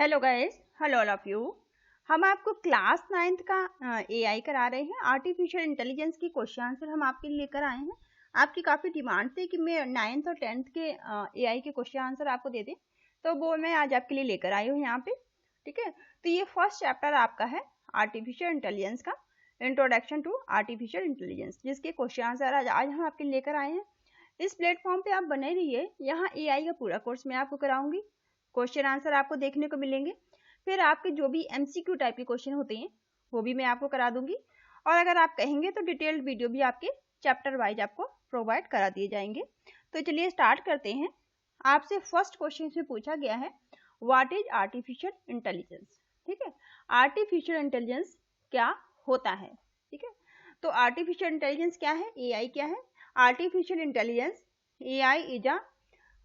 Hello guys, hello all of you. हम आपको class 9th का एआई करा रहे हैं। आर्टिफिशियल इंटेलिजेंस की क्वेश्चन आंसर हम आपके लिए लेकर आए हैं। आपकी काफ़ी डिमांड थी कि मैं 9th और 10th के एआई के क्वेश्चन आंसर आपको दे दें, तो वो मैं आज आपके लिए लेकर आई हूँ यहाँ पे। ठीक है, तो ये फर्स्ट चैप्टर आपका है आर्टिफिशियल इंटेलिजेंस का, इंट्रोडक्शन टू आर्टिफिशियल इंटेलिजेंस, जिसके क्वेश्चन आंसर आज हम आपके लिए लेकर आए हैं। इस प्लेटफॉर्म पे आप बने रहिए, यहाँ एआई का पूरा कोर्स मैं आपको कराऊंगी। क्वेश्चन आंसर आपको देखने को मिलेंगे, फिर आपके जो भी एमसीक्यू टाइप के क्वेश्चन होते हैं वो भी मैं आपको करा दूंगी, और अगर आप कहेंगे तो डिटेल्ड वीडियो भी आपके चैप्टर वाइज आपको प्रोवाइड करा दिए जाएंगे। तो चलिए स्टार्ट करते हैं। आपसे फर्स्ट क्वेश्चन में पूछा गया है व्हाट इज आर्टिफिशियल इंटेलिजेंस। ठीक है, आर्टिफिशियल इंटेलिजेंस क्या होता है। ठीक है, तो आर्टिफिशियल इंटेलिजेंस क्या है, एआई क्या है। Artificial intelligence, AI is a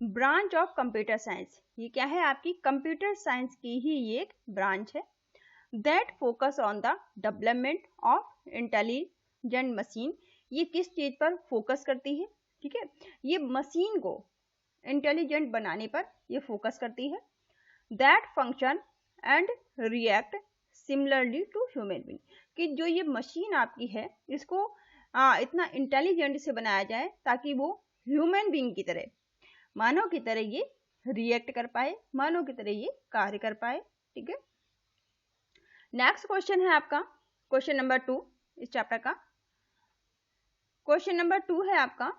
branch of computer science. ये क्या है, आपकी कंप्यूटर साइंस की ही ये एक ब्रांच है। That focus on the development of intelligent machine. ये किस चीज पर फोकस करती है, ठीक है, ये मशीन को इंटेलिजेंट बनाने पर ये फोकस करती है। That function and react similarly to human being, कि जो ये मशीन आपकी है इसको इतना इंटेलिजेंट से बनाया जाए ताकि वो ह्यूमन बीइंग की तरह, मानव की तरह ये रिएक्ट कर पाए, मानव की तरह ये कार्य कर पाए। ठीक है, नेक्स्ट क्वेश्चन है आपका क्वेश्चन नंबर 2 इस चैप्टर का। क्वेश्चन नंबर 2 है आपका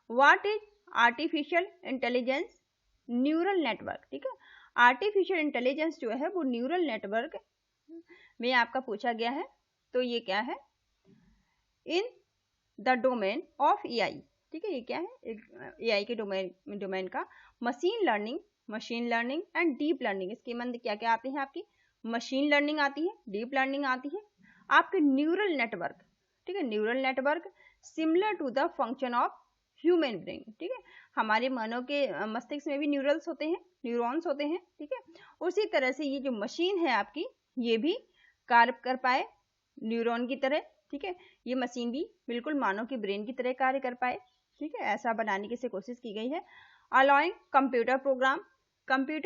what is artificial intelligence neural network. ठीक है, आर्टिफिशियल इंटेलिजेंस जो है वो न्यूरल नेटवर्क में आपका पूछा गया है। तो ये क्या है, in the domain of AI. ठीक है, ये क्या है, एआई के डोमेन का machine learning and deep learning. इसके मंद क्या क्या आते हैं, आपकी मशीन लर्निंग आती है, डीप लर्निंग आती है, आपके न्यूरल नेटवर्क। ठीक है, neural network similar to the function of human brain. ठीक है, हमारे मानव के मस्तिष्क में भी न्यूरल्स होते हैं, न्यूरॉन्स होते हैं। ठीक है, उसी तरह से ये जो मशीन है आपकी, ये भी कार्य कर पाए न्यूरॉन की तरह। ठीक है, ये मशीन भी बिल्कुल मानव के ब्रेन की तरह कार्य कर पाए। ठीक है, ऐसा बनाने की कोशिश की गई है। अलाउइंग कंप्यूटर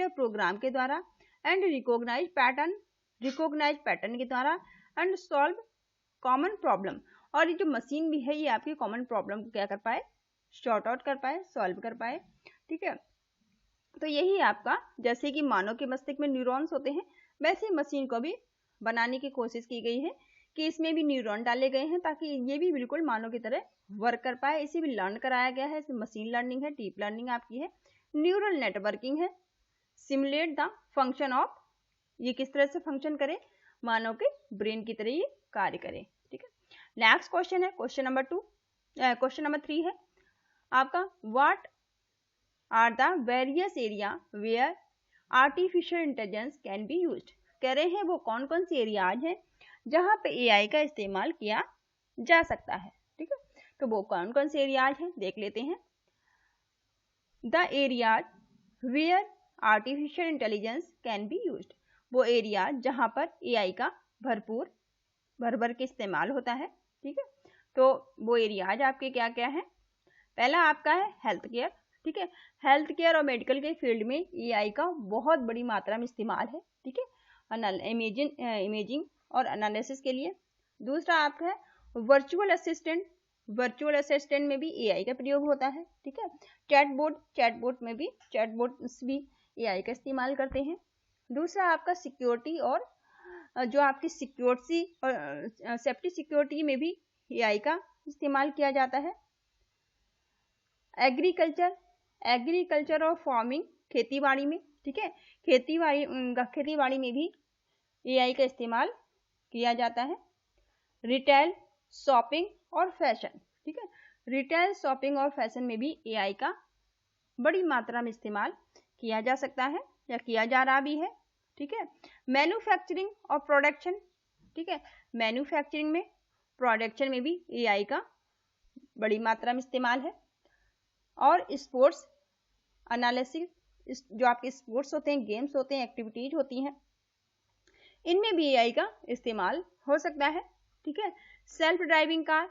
प्रोग्राम के द्वारा एंड रिकॉग्नाइज पैटर्न के द्वारा एंड सॉल्व कॉमन प्रॉब्लम। और ये जो मशीन भी है ये आपकी कॉमन प्रॉब्लम को क्या कर पाए, शॉर्ट आउट कर पाए, सॉल्व कर पाए। ठीक है, तो यही आपका, जैसे कि मानव के मस्तिष्क में न्यूरॉन्स होते हैं, वैसे मशीन को भी बनाने की कोशिश की गई है कि इसमें भी न्यूरॉन डाले गए हैं ताकि ये भी बिल्कुल मानव की तरह वर्क कर पाए। इसे भी लर्न कराया गया है। इसमें मशीन लर्निंग है, डीप लर्निंग आपकी है, न्यूरल नेटवर्किंग है, सिमुलेट द फंक्शन ऑफ, ये किस तरह से फंक्शन करे, मानव के ब्रेन की तरह ये कार्य करे। ठीक है, नेक्स्ट क्वेश्चन है क्वेश्चन नंबर 3 है आपका what are the various area where artificial intelligence can be used. कह रहे हैं वो कौन कौन सी एरियाज हैं जहां पे एआई का इस्तेमाल किया जा सकता है। ठीक है, तो वो कौन कौन से एरियाज हैं देख लेते हैं। The areas where artificial intelligence can be used, वो एरिया जहां पर एआई का भर के इस्तेमाल होता है। ठीक है, तो वो एरियाज आपके क्या क्या हैं। पहला आपका है हेल्थ केयर। ठीक है, हेल्थ केयर और मेडिकल के फील्ड में एआई का बहुत बड़ी मात्रा में इस्तेमाल है। ठीक है, इमेजिंग और एनालिसिस के लिए। दूसरा आपका है वर्चुअल असिस्टेंट में भी एआई का प्रयोग होता है। ठीक है, चैटबोट्स भी एआई का इस्तेमाल करते हैं। दूसरा आपका सिक्योरिटी, और जो आपकी सिक्योरिटी और सेफ्टी सिक्योरिटी में भी एआई का इस्तेमाल किया जाता है। एग्रीकल्चर और फार्मिंग, खेतीबाड़ी में। ठीक है, खेतीबाड़ी में भी एआई का इस्तेमाल किया जाता है। रिटेल, शॉपिंग और फैशन। ठीक है, रिटेल, शॉपिंग और फैशन में भी एआई का बड़ी मात्रा में इस्तेमाल किया जा सकता है या किया जा रहा भी है। ठीक है, मैन्युफैक्चरिंग और प्रोडक्शन। ठीक है, मैन्युफैक्चरिंग में, प्रोडक्शन में भी एआई का बड़ी मात्रा में इस्तेमाल है। और स्पोर्ट्स एनालिसिस, जो आपके स्पोर्ट्स होते हैं, गेम्स होते हैं, एक्टिविटीज होती हैं, इनमें भी एआई का इस्तेमाल हो सकता है। ठीक है, सेल्फ ड्राइविंग कार।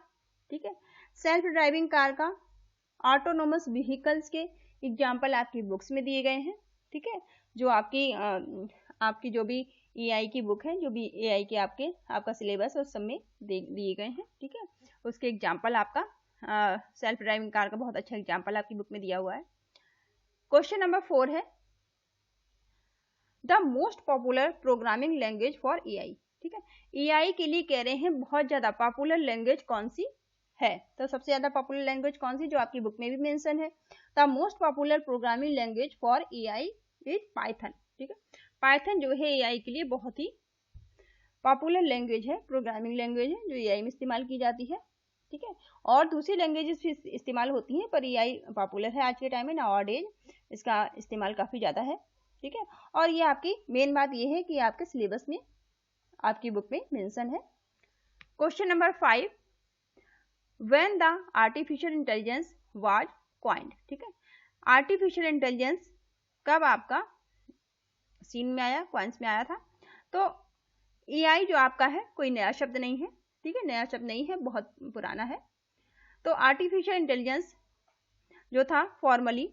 ठीक है, सेल्फ ड्राइविंग कार का ऑटोनोमस व्हीकल्स के एग्जाम्पल आपकी बुक्स में दिए गए हैं। ठीक है, जो आपकी आपकी जो भी एआई की बुक है, जो भी एआई के आपका सिलेबस है उस सब में दिए गए हैं। ठीक है, उसके एग्जाम्पल आपका सेल्फ ड्राइविंग कार का बहुत अच्छा एग्जाम्पल आपकी बुक में दिया हुआ है। क्वेश्चन नंबर 4 है the most popular programming language for AI. ठीक है, एआई के लिए कह रहे हैं बहुत ज्यादा पॉपुलर लैंग्वेज कौन सी है। तो सबसे ज्यादा पॉपुलर लैंग्वेज कौन सी, जो आपकी बुक में भी मेंशन है, the most popular programming language for AI is Python. ठीक है, पाइथन जो है एआई के लिए बहुत ही पॉपुलर लैंग्वेज है, प्रोग्रामिंग लैंग्वेज है जो एआई में इस्तेमाल की जाती है। ठीक है, और दूसरी लैंग्वेजेस भी इस्तेमाल होती हैं, पर एआई पॉपुलर है आज के टाइम में, नाउअडेज इसका इस्तेमाल काफी ज्यादा है। ठीक है, और ये आपकी मेन बात ये है कि आपके सिलेबस में आपकी बुक में मेंशन है। Question number 5 when the artificial intelligence was coined. ठीक है, आर्टिफिशियल इंटेलिजेंस कब आपका सीन में आया, कॉइन्स में आया था। तो एआई जो आपका है कोई नया शब्द नहीं है। ठीक है, नया शब्द नहीं है, बहुत पुराना है। तो आर्टिफिशियल इंटेलिजेंस जो था फॉर्मली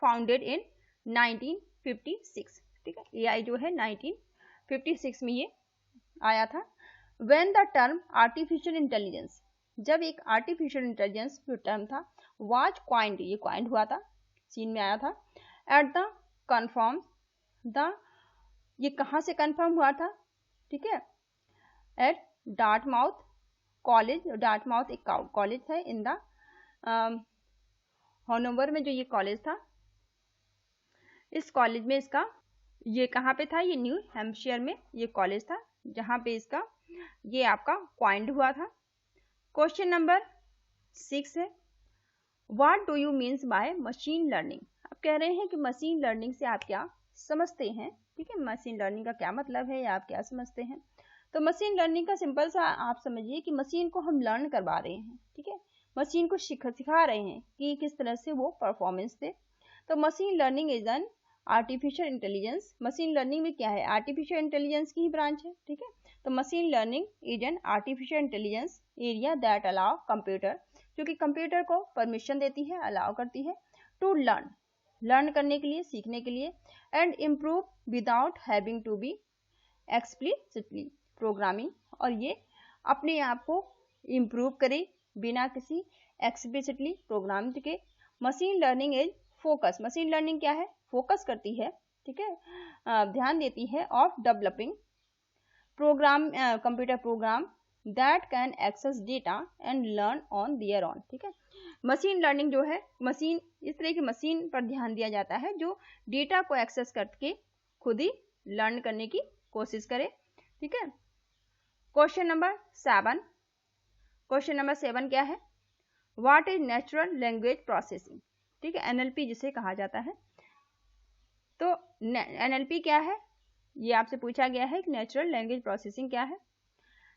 फाउंडेड इन 1956। ठीक है, एआई जो है 1956 में ये आया था। When the term artificial intelligence, जब एक आर्टिफिशियल इंटेलिजेंस जो टर्म था वाज कॉइन्ड, ये कॉइन्ड हुआ था, सीन में आया था। एट द कन्फर्म द, ये कहाँ से कन्फर्म हुआ था। ठीक है, एट डार्टमाउथ कॉलेज, डार्टमाउथ एक कॉलेज है इन द हॉनोवर में, जो ये कॉलेज था, इस कॉलेज में इसका ये कहाँ पे था, ये न्यू हैम्पशायर में ये कॉलेज था जहाँ पे इसका ये आपका कॉइन्ड हुआ था। क्वेश्चन नंबर 6 है what do you means by machine learning. आप कह रहे हैं कि मशीन लर्निंग से आप क्या समझते हैं। ठीक है, मशीन लर्निंग का क्या मतलब है या आप क्या समझते हैं। तो मशीन लर्निंग का सिंपल सा आप समझिए कि मशीन को हम लर्न करवा रहे हैं। ठीक है, मशीन को सिखा रहे हैं कि किस तरह से वो परफॉर्मेंस दे। तो machine learning is an artificial intelligence, machine learning में क्या है, आर्टिफिशियल इंटेलिजेंस की ही ब्रांच है। ठीक है, तो machine learning is an artificial intelligence area that allow computer, जो कि कंप्यूटर को परमिशन देती है, अलाउ करती है टू लर्न करने के लिए, सीखने के लिए, and improve without having to be explicitly programming, और ये अपने आप को इम्प्रूव करे बिना किसी एक्सप्लिसिटली प्रोग्राम के। Machine learning is focus, machine learning क्या है, फोकस करती है। ठीक है, ध्यान देती है of developing program, computer program that can access data and learn on there on. ठीक है, मशीन लर्निंग जो है, मशीन इस तरह की मशीन पर ध्यान दिया जाता है जो डेटा को एक्सेस करके खुद ही लर्न करने की कोशिश करे। ठीक है, क्वेश्चन नंबर 7, क्वेश्चन नंबर 7 क्या है, what is natural language processing. ठीक है, एनएलपी जिसे कहा जाता है। तो एनएलपी क्या है, ये आपसे पूछा गया है कि नेचुरल लैंग्वेज प्रोसेसिंग क्या है।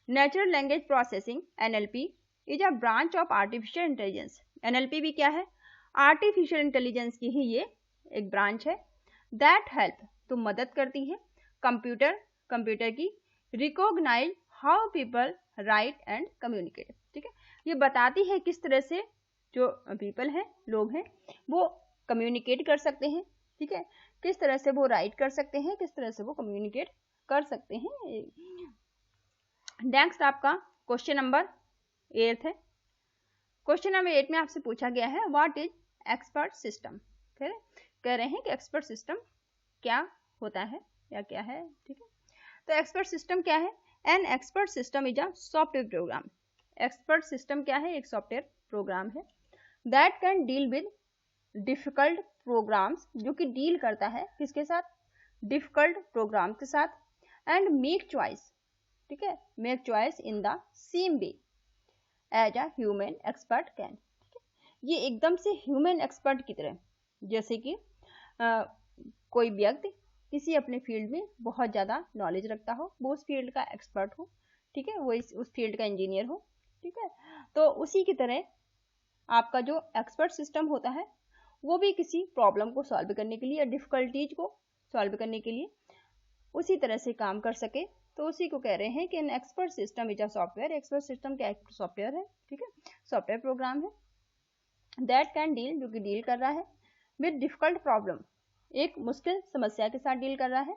Natural language processing NLP is a branch of artificial intelligence. NLP भी क्या है, आर्टिफिशियल इंटेलिजेंस की ही ये एक ब्रांच है। दैट हेल्प, तो मदद करती है कंप्यूटर की recognise how people write and communicate. ठीक है, ये बताती है किस तरह से जो पीपल हैं, लोग हैं, वो कम्युनिकेट कर सकते हैं। ठीक है, किस तरह से वो राइट कर सकते हैं, किस तरह से वो कम्युनिकेट कर सकते हैं। नेक्स्ट आपका क्वेश्चन नंबर 8 है। क्वेश्चन नंबर 8 में आपसे पूछा गया है व्हाट इज एक्सपर्ट सिस्टम। कह रहे हैं कि एक्सपर्ट सिस्टम क्या होता है या क्या है। ठीक है, तो एक्सपर्ट सिस्टम क्या है, an expert system is a software program. Expert system क्या है, एक सॉफ्टवेयर प्रोग्राम है that can deal with difficult programs, जो कि डील करता है किसके साथ, डिफिकल्ट प्रोग्राम के साथ, एंड मेक चॉइस। ठीक है, make choice in the same way as a human expert can. ये एकदम से ह्यूमन एक्सपर्ट की तरह, जैसे कि कोई व्यक्ति किसी अपने फील्ड में बहुत ज़्यादा नॉलेज रखता हो, वो उस फील्ड का एक्सपर्ट हो। ठीक है, वो उस फील्ड का इंजीनियर हो। ठीक है, तो उसी की तरह आपका जो एक्सपर्ट सिस्टम होता है वो भी किसी प्रॉब्लम को सॉल्व करने के लिए या डिफिकल्टीज को सॉल्व करने के लिए उसी तरह से काम कर सके। तो उसी को कह रहे हैं कि N expert system is a software. Expert system क्या सॉफ्टवेयर है। ठीक है, सॉफ्टवेयर प्रोग्राम है दैट कैन डील, जो कि डील कर रहा है विद डिफिकल्ट प्रॉब्लम, एक मुश्किल समस्या के साथ डील कर रहा है,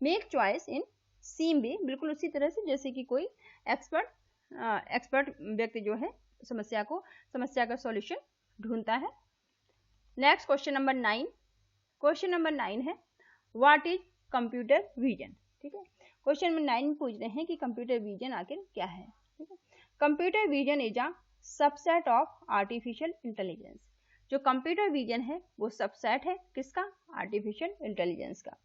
make choice in same way, बिल्कुल उसी तरह से जैसे कि कोई एक्सपर्ट व्यक्ति जो है समस्या का सॉल्यूशन ढूंढता है। Next question number 9। Question number 9 है व्हाट इज कंप्यूटर विजन। ठीक है, क्वेश्चन नंबर 9 में पूछ रहे हैं कि कंप्यूटर विजन आखिर क्या है। ठीक है, computer vision is a subset of artificial intelligence. जो कंप्यूटर विजन है वो सबसेट है किसका, आर्टिफिशियल इंटेलिजेंस का।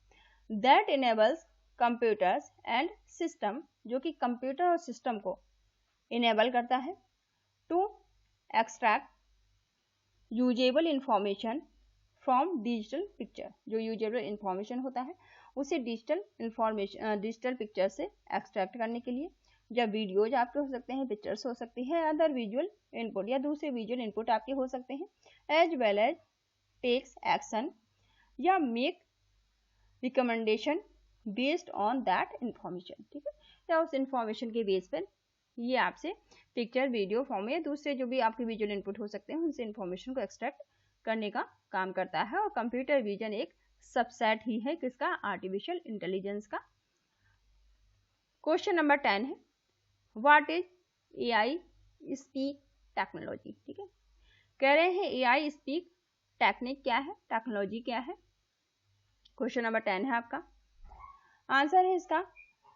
That enables computers and system, जो कि कंप्यूटर और सिस्टम को इनेबल करता है to extract usable information from digital picture. जो यूजेबल इंफॉर्मेशन होता है उसे डिजिटल पिक्चर से एक्सट्रैक्ट करने के लिए, जब वीडियोज आपके हो सकते हैं, पिक्चर्स हो सकती है, अदर विजुअल इनपुट या दूसरे विजुअल इनपुट आपके हो सकते हैं, as well as takes action या make recommendation based on that information. ठीक है, या उस इंफॉर्मेशन के बेस पर ये आपसे पिक्चर, वीडियो फॉर्म या दूसरे जो भी आपके विजुअल इनपुट हो सकते हैं उनसे इंफॉर्मेशन को एक्सट्रैक्ट करने का काम करता है। और कंप्यूटर विजन एक सबसेट ही है किसका, आर्टिफिशियल इंटेलिजेंस का। क्वेश्चन नंबर 10 है what is AI speak technology. ठीक है, कह रहे हैं एआई स्पीक टेक्निक क्या है, टेक्नोलॉजी क्या है। क्वेश्चन नंबर 10 है आपका, आंसर है इसका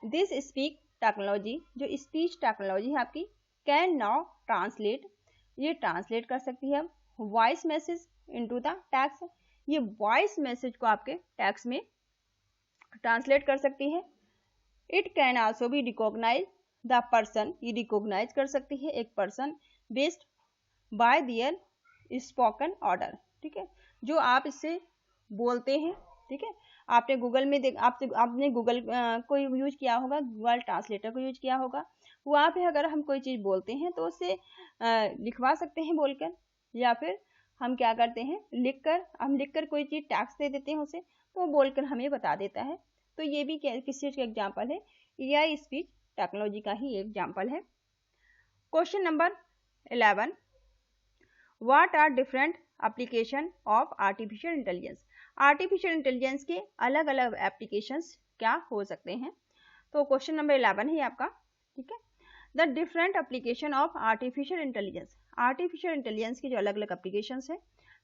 दिस स्पीक टेक्नोलॉजी, जो स्पीच टेक्नोलॉजी है आपकी, कैन नाउ ट्रांसलेट, ये ट्रांसलेट कर सकती है voice message into the text, ये वॉइस मैसेज को आपके टेक्स्ट में ट्रांसलेट कर सकती है। It can also be recognise the person, ये रिकॉग्नाइज कर सकती है एक person based by their spoken order. ठीक है, जो आप इससे बोलते हैं। ठीक है, आपने गूगल में आपने गूगल को यूज किया होगा, गूगल ट्रांसलेटर को यूज किया होगा, वहाँ पे अगर हम कोई चीज़ बोलते हैं तो उसे लिखवा सकते हैं बोलकर, या फिर हम क्या करते हैं हम लिखकर कोई चीज़ टैक्स दे देते हैं उसे, तो वो बोलकर हमें बता देता है। तो ये भी किस चीज़ का एग्जाम्पल है, एआई स्पीच टेक्नोलॉजी का ही एग्जाम्पल है। Question number 11 what are different application of artificial intelligence. Artificial intelligence के अलग अलग एप्लीकेशंस क्या हो सकते हैं। तो क्वेश्चन नंबर 11 है आपका। ठीक है, the different application of artificial intelligence, artificial intelligence की जो अलग अलग एप्लीकेशंस है,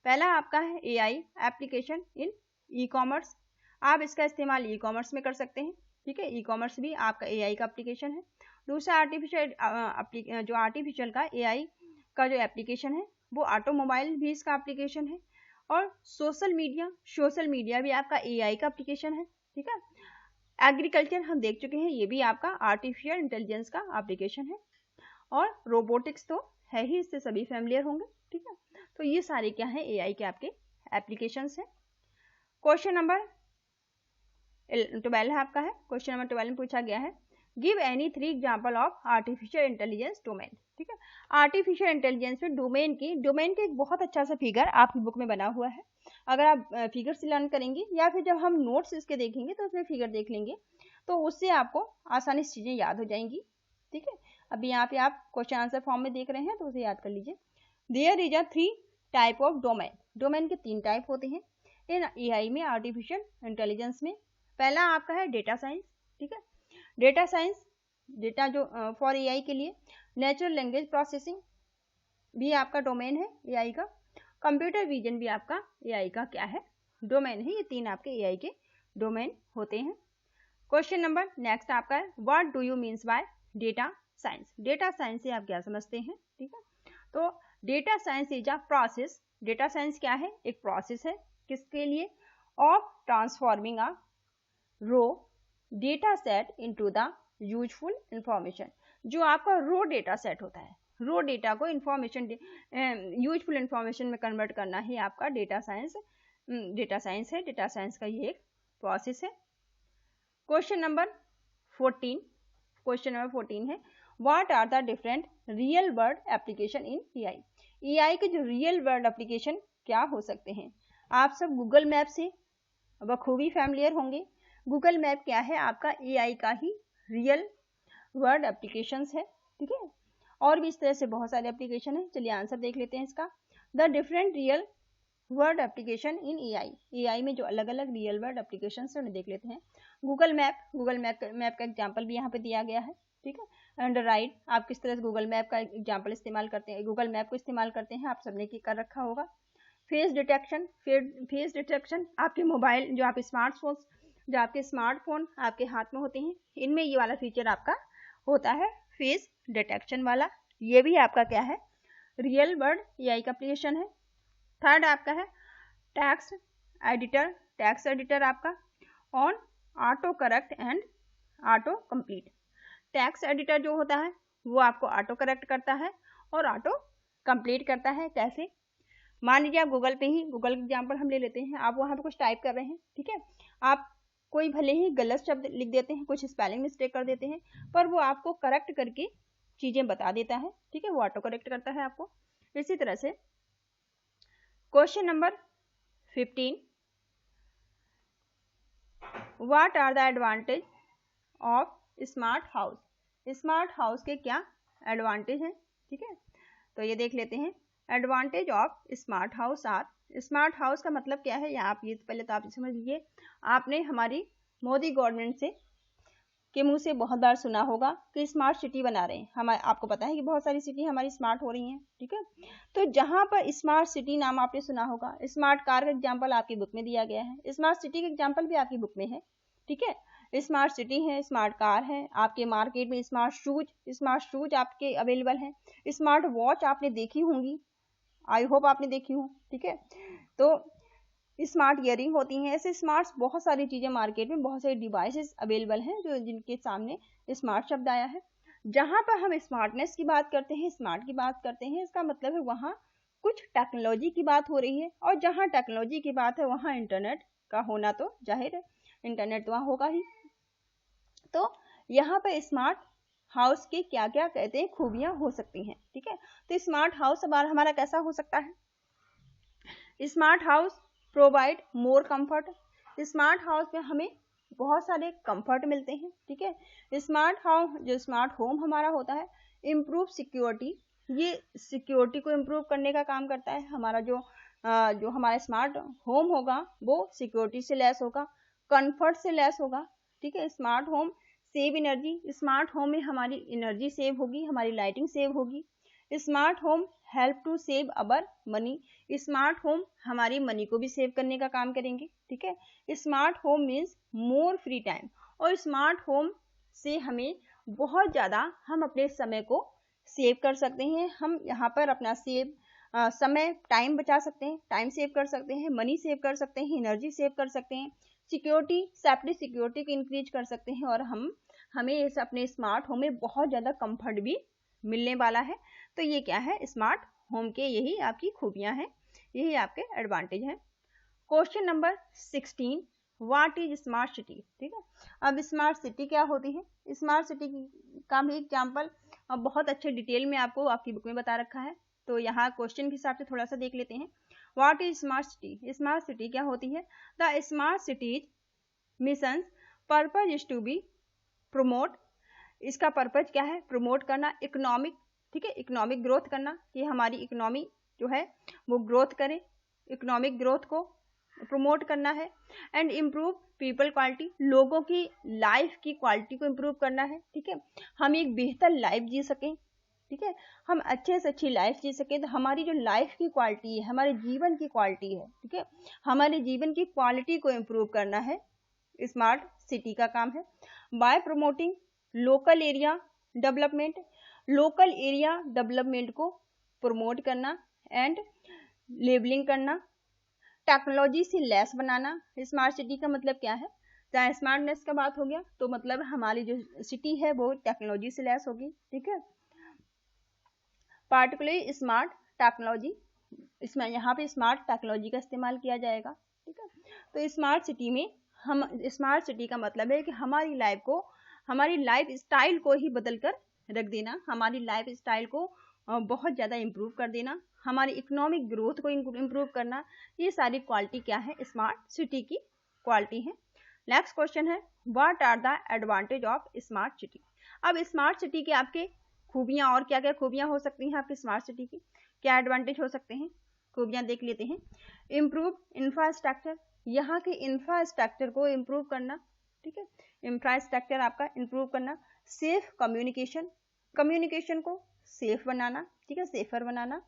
पहला आपका है AI application in e commerce, आप इसका इस्तेमाल ई कॉमर्स में कर सकते हैं। ठीक है, ई कॉमर्स भी आपका एआई का एप्लीकेशन है। दूसरा आर्टिफिशियल का एआई का जो एप्लीकेशन है वो ऑटोमोबाइल भी इसका एप्लीकेशन है। और सोशल मीडिया भी आपका एआई का एप्लीकेशन है। ठीक है, एग्रीकल्चर हम देख चुके हैं, ये भी आपका आर्टिफिशियल इंटेलिजेंस का एप्लीकेशन है। और रोबोटिक्स तो है ही, इससे सभी फैमिलियर होंगे। ठीक है, तो ये सारे क्या है, एआई के आपके एप्लीकेशंस हैं। क्वेश्चन नंबर 12 है आपका है। क्वेश्चन नंबर 12 में पूछा गया है give any 3 example of artificial intelligence domain. ठीक है, आर्टिफिशियल इंटेलिजेंस में डोमेन का एक बहुत अच्छा सा फिगर आपकी बुक में बना हुआ है। अगर आप फिगर से लर्न करेंगे या फिर जब हम नोट्स इसके देखेंगे तो उसमें फिगर देख लेंगे तो उससे आपको आसानी से चीजें याद हो जाएंगी। ठीक है, अभी यहाँ पे आप क्वेश्चन आंसर फॉर्म में देख रहे हैं तो उसे याद कर लीजिए। There is a 3 type of domain के 3 टाइप होते हैं इन एआई में, आर्टिफिशियल इंटेलिजेंस में। पहला आपका है डेटा साइंस। ठीक है, डेटा साइंस, डेटा जो फॉर एआई के लिए, नेचुरल लैंग्वेज प्रोसेसिंग भी आपका डोमेन है एआई का, कंप्यूटर विजन भी आपका एआई का क्या है, डोमेन है। ये 3 आपके एआई के डोमेन होते हैं। क्वेश्चन नंबर नेक्स्ट आपका है what do you means by data science. Data science से आप क्या समझते हैं। ठीक है, तो data science is a process, data science क्या है, एक प्रोसेस है किसके लिए, of transforming a raw data set into the useful information. जो आपका रो डेटा सेट होता है, रो डेटा को इंफॉर्मेशन यूजफुल इंफॉर्मेशन में कन्वर्ट करना ही आपका डेटा साइंस है। डेटा साइंस का ये एक प्रोसेस है। क्वेश्चन नंबर 14 है what are the different real world application in AI. AI के जो रियल वर्ल्ड एप्लीकेशन क्या हो सकते हैं। आप सब गूगल मैप से बखूबी फैमिलियर होंगे। गूगल मैप क्या है, आपका एआई का ही रियल वर्ल्ड एप्लीकेशंस है। ठीक है, और भी इस तरह से बहुत सारे एप्लीकेशन है। चलिए आंसर देख लेते हैं इसका। The different real word application in AI में जो अलग अलग रियल वर्ड एप्लीकेशन है उन्हें देख लेते हैं। गूगल मैप का एग्जाम्पल भी यहाँ पे दिया गया है, ठीक है। एंड राइट, आप किस तरह से गूगल मैप का एग्जाम्पल इस्तेमाल करते हैं, गूगल मैप को इस्तेमाल करते हैं, आप सबने की कर रखा होगा। फेस डिटेक्शन आपके मोबाइल जो आप स्मार्टफोन आपके हाथ में होते हैं, इनमें ये वाला फीचर आपका होता है, फेस डिटेक्शन वाला। ये भी आपका क्या है, रियल वर्ड एआई का एप्लीकेशन है। थर्ड आपका है टेक्स्ट एडिटर आपका on auto correct and auto complete. Text editor जो होता है वो आपको ऑटो करेक्ट करता है और ऑटो कंप्लीट करता है। कैसे, मान लीजिए आप गूगल पे ही, गूगल एग्जाम्पल हम ले लेते हैं, आप वहां पे कुछ टाइप कर रहे हैं, ठीक है, आप कोई भले ही गलत शब्द लिख देते हैं, कुछ स्पेलिंग मिस्टेक कर देते हैं, पर वो आपको करेक्ट करके चीजें बता देता है, ठीक है, वो ऑटो करेक्ट करता है आपको। इसी तरह से question number 15, what are the advantage of smart house. Smart house के क्या एडवांटेज हैं, ठीक है, तो ये देख लेते हैं। Advantage of smart house are, smart house का मतलब क्या है, या आप ये पहले तो आप समझ लीजिए। आपने हमारी मोदी गवर्नमेंट से के मुंह से बहुत बार सुना होगा कि स्मार्ट सिटी बना रहे हैं, हमारे आपको पता है कि बहुत सारी सिटी हमारी स्मार्ट हो रही हैं, ठीक है। तो जहां पर स्मार्ट सिटी नाम आपने सुना होगा, स्मार्ट कार का एग्जाम्पल आपकी बुक में दिया गया है, स्मार्ट सिटी का एग्जाम्पल भी आपकी बुक में है, ठीक है। स्मार्ट सिटी है, स्मार्ट कार है, आपके मार्केट में स्मार्ट शूज आपके अवेलेबल हैं, स्मार्ट वॉच आपने देखी होंगी, आई होप आपने देखी हो, ठीक है। तो स्मार्ट इयरिंग होती हैं, ऐसे स्मार्ट बहुत सारी चीजें मार्केट में, बहुत सारी डिवाइसेस अवेलेबल हैं जो जिनके सामने स्मार्ट शब्द आया है। जहां पर हम स्मार्टनेस की बात करते हैं, स्मार्ट की बात करते हैं, इसका मतलब है वहां कुछ टेक्नोलॉजी की बात हो रही है, और जहां टेक्नोलॉजी की बात है वहां इंटरनेट का होना तो जाहिर है, इंटरनेट तो वहां होगा ही। तो यहाँ पर स्मार्ट हाउस के क्या क्या कहते हैं खूबियां हो सकती हैं, ठीक है। तो स्मार्ट हाउस हमारा कैसा हो सकता है, smart house provide more comfort. Smart house में हमें बहुत सारे कंफर्ट मिलते हैं, ठीक है। स्मार्ट होम हमारा होता है, इम्प्रूव सिक्योरिटी, ये सिक्योरिटी को इम्प्रूव करने का काम करता है। हमारा जो हमारा स्मार्ट होम होगा वो सिक्योरिटी से लैस होगा, कंफर्ट से लैस होगा, ठीक है। Smart home save energy, smart home में हमारी एनर्जी सेव होगी, हमारी लाइटिंग सेव होगी। Smart home help to save our money, smart home हमारी मनी को भी सेव करने का काम करेंगे, ठीक है। Smart home means more free time, और स्मार्ट होम से हमें बहुत ज्यादा हम अपने समय को सेव कर सकते हैं। हम यहाँ पर अपना समय टाइम बचा सकते हैं, टाइम सेव कर सकते हैं, मनी सेव कर सकते हैं, एनर्जी सेव कर सकते हैं, सिक्योरिटी को इंक्रीज कर सकते हैं, और हमें इस अपने स्मार्ट होम में बहुत ज्यादा कंफर्ट भी मिलने वाला है। तो ये क्या है, स्मार्ट होम के यही आपकी खूबियां हैं, यही आपके एडवांटेज हैं। Question number 16, what is smart city, ठीक है। अब स्मार्ट सिटी क्या होती है, स्मार्ट सिटी का भी एग्जाम्पल बहुत अच्छे डिटेल में आपको आपकी बुक में बता रखा है, तो यहाँ क्वेश्चन के हिसाब से थोड़ा सा देख लेते हैं। What is smart city, smart city क्या होती है, the smart cities mission purpose is to be promote, इसका पर्पज क्या है, प्रमोट करना इकोनॉमिक, ठीक है, इकोनॉमिक ग्रोथ करना, कि हमारी इकोनॉमी जो है वो ग्रोथ करे, इकोनॉमिक ग्रोथ को प्रमोट करना है। एंड इम्प्रूव पीपल क्वालिटी, लोगों की लाइफ की क्वालिटी को इम्प्रूव करना है, ठीक है। हम एक बेहतर लाइफ जी सकें, ठीक है, हम अच्छे से अच्छी लाइफ जी सकें, तो हमारी जो लाइफ की क्वालिटी है, हमारे जीवन की क्वालिटी है, ठीक है, हमारे जीवन की क्वालिटी को इम्प्रूव करना है, स्मार्ट सिटी का काम है। Bye promoting local area development, local area development को प्रमोट करना, एंड लेबलिंग करना, टेक्नोलॉजी से लेस बनाना। स्मार्ट सिटी का मतलब क्या है, चाहे स्मार्टनेस का बात हो गया तो मतलब हमारी जो सिटी है वो टेक्नोलॉजी से लेस होगी, ठीक है। पार्टिकुलरली स्मार्ट टेक्नोलॉजी, इसमें यहाँ पे स्मार्ट टेक्नोलॉजी का इस्तेमाल किया जाएगा, ठीक है। तो स्मार्ट सिटी में स्मार्ट सिटी का मतलब है कि हमारी लाइफ स्टाइल को ही बदल कर रख देना, हमारी लाइफ स्टाइल को बहुत ज़्यादा इम्प्रूव कर देना, हमारी इकोनॉमिक ग्रोथ को इम्प्रूव करना, ये सारी क्वालिटी क्या है, स्मार्ट सिटी की क्वालिटी है। नेक्स्ट क्वेश्चन है, what are the advantage of smart city. अब स्मार्ट सिटी के आपके खूबियाँ और क्या क्या खूबियाँ हो सकती हैं, आपकी स्मार्ट सिटी की क्या एडवांटेज हो सकते हैं। खूबियां देख लेते हैं। इम्प्रूव इंफ्रास्ट्रक्चर, यहाँ के इंफ्रास्ट्रक्चर को इम्प्रूव करना, ठीक है, इंफ्रास्ट्रक्चर आपका इम्प्रूव करना। सेफ कम्युनिकेशन, कम्युनिकेशन को सेफ बनाना, ठीक है, सेफर बनाना।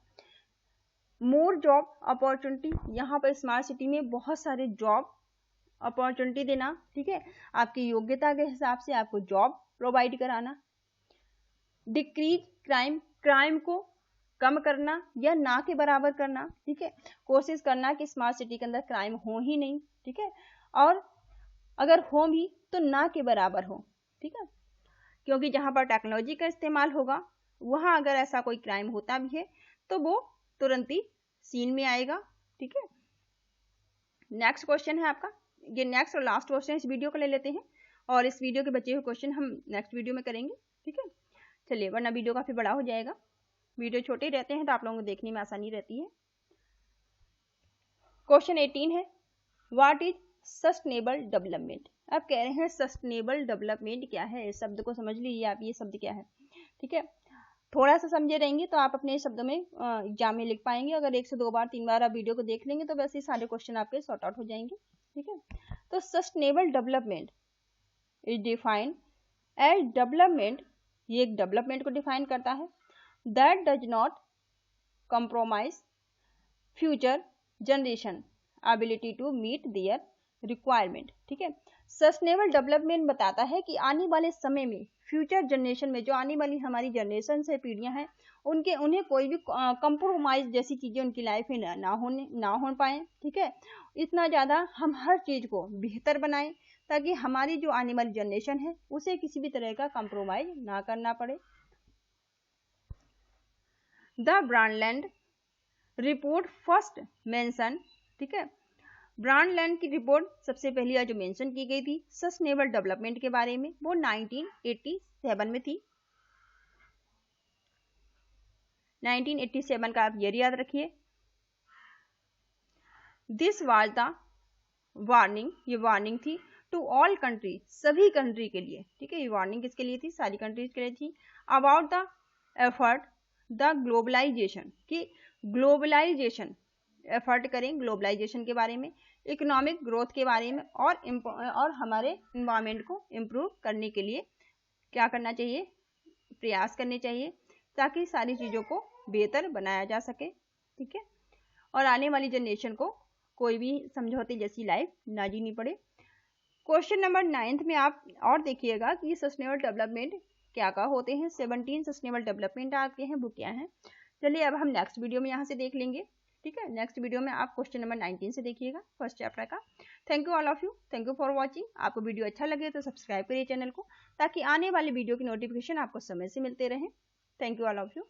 मोर जॉब अपॉर्चुनिटी, यहाँ पर स्मार्ट सिटी में बहुत सारे जॉब अपॉर्चुनिटी देना, ठीक है, आपकी योग्यता के हिसाब से आपको जॉब प्रोवाइड कराना। डिक्रीज क्राइम, क्राइम को कम करना या ना के बराबर करना, ठीक है, कोशिश करना कि स्मार्ट सिटी के अंदर क्राइम हो ही नहीं, ठीक है, और अगर हो भी तो ना के बराबर हो, ठीक है, क्योंकि जहां पर टेक्नोलॉजी का इस्तेमाल होगा वहां अगर ऐसा कोई क्राइम होता भी है तो वो तुरंत ही सीन में आएगा, ठीक है। नेक्स्ट क्वेश्चन है आपका, ये नेक्स्ट और लास्ट क्वेश्चन इस वीडियो को ले लेते हैं और इस वीडियो के बचे हुए क्वेश्चन हम नेक्स्ट वीडियो में करेंगे, ठीक है। चलिए, वरना वीडियो काफी बड़ा हो जाएगा, वीडियो छोटे रहते हैं तो आप लोगों को देखने में आसानी रहती है। क्वेश्चन 18 है, व्हाट इज सस्टेनेबल डेवलपमेंट। अब कह रहे हैं सस्टेनेबल डेवलपमेंट क्या है, इस शब्द को समझ लीजिए आप, ये शब्द क्या है, ठीक है। थोड़ा सा समझे रहेंगे तो आप अपने शब्द में एग्जाम में लिख पाएंगे। अगर 1 से 2 बार 3 बार आप वीडियो को देख लेंगे तो वैसे ही सारे क्वेश्चन आपके सॉर्ट आउट हो जाएंगे, ठीक है। तो sustainable development is defined as development, ये एक डेवलपमेंट को डिफाइन करता है, that does not compromise future generation ability to meet their requirement, ठीक है। सस्टेनेबल डेवलपमेंट बताता है कि आने वाले समय में, फ्यूचर जनरेशन में, जो आने वाली हमारी जनरेशन से पीढ़ियां हैं उन्हें कोई भी कंप्रोमाइज जैसी चीजें उनकी लाइफ में ना हो पाए, ठीक है। इतना ज्यादा हम हर चीज को बेहतर बनाएं ताकि हमारी जो आने वाली जनरेशन है उसे किसी भी तरह का कंप्रोमाइज ना करना पड़े। द ब्रांडलैंड रिपोर्ट फर्स्ट मेंशन, ठीक है, ब्रांडलैंड की रिपोर्ट सबसे पहली जो मेंशन की गई थी सस्टेनेबल डेवलपमेंट के बारे में वो 1987 में थी। 1987 का आप ये याद रखिए। दिस वाज द वार्निंग, ये वार्निंग थी टू ऑल कंट्री, सभी कंट्री के लिए, ठीक है, ये वार्निंग किसके लिए थी, सारी कंट्रीज के लिए थी। About the effort the globalisation, कि ग्लोबलाइजेशन एफर्ट करें ग्लोबलाइजेशन के बारे में, इकोनॉमिक ग्रोथ के बारे में, और हमारे इन्वायरमेंट को इम्प्रूव करने के लिए क्या करना चाहिए, प्रयास करने चाहिए ताकि सारी चीज़ों को बेहतर बनाया जा सके, ठीक है, और आने वाली जनरेशन को कोई भी समझौते जैसी लाइफ ना जीनी पड़े। क्वेश्चन नंबर 9 में आप और देखिएगा कि सस्टेनेबल डेवलपमेंट क्या क्या होते हैं। 17 सस्टेनेबल डेवलपमेंट आपके हैं, वो क्या है। चलिए अब हम नेक्स्ट वीडियो में यहाँ से देख लेंगे, ठीक है। नेक्स्ट वीडियो में आप क्वेश्चन नंबर 19 से देखिएगा, फर्स्ट चैप्टर का। Thank you all of you, thank you for watching. आपको वीडियो अच्छा लगे तो सब्सक्राइब करिए चैनल को ताकि आने वाले वीडियो की नोटिफिकेशन आपको समय से मिलते रहे। Thank you all of you.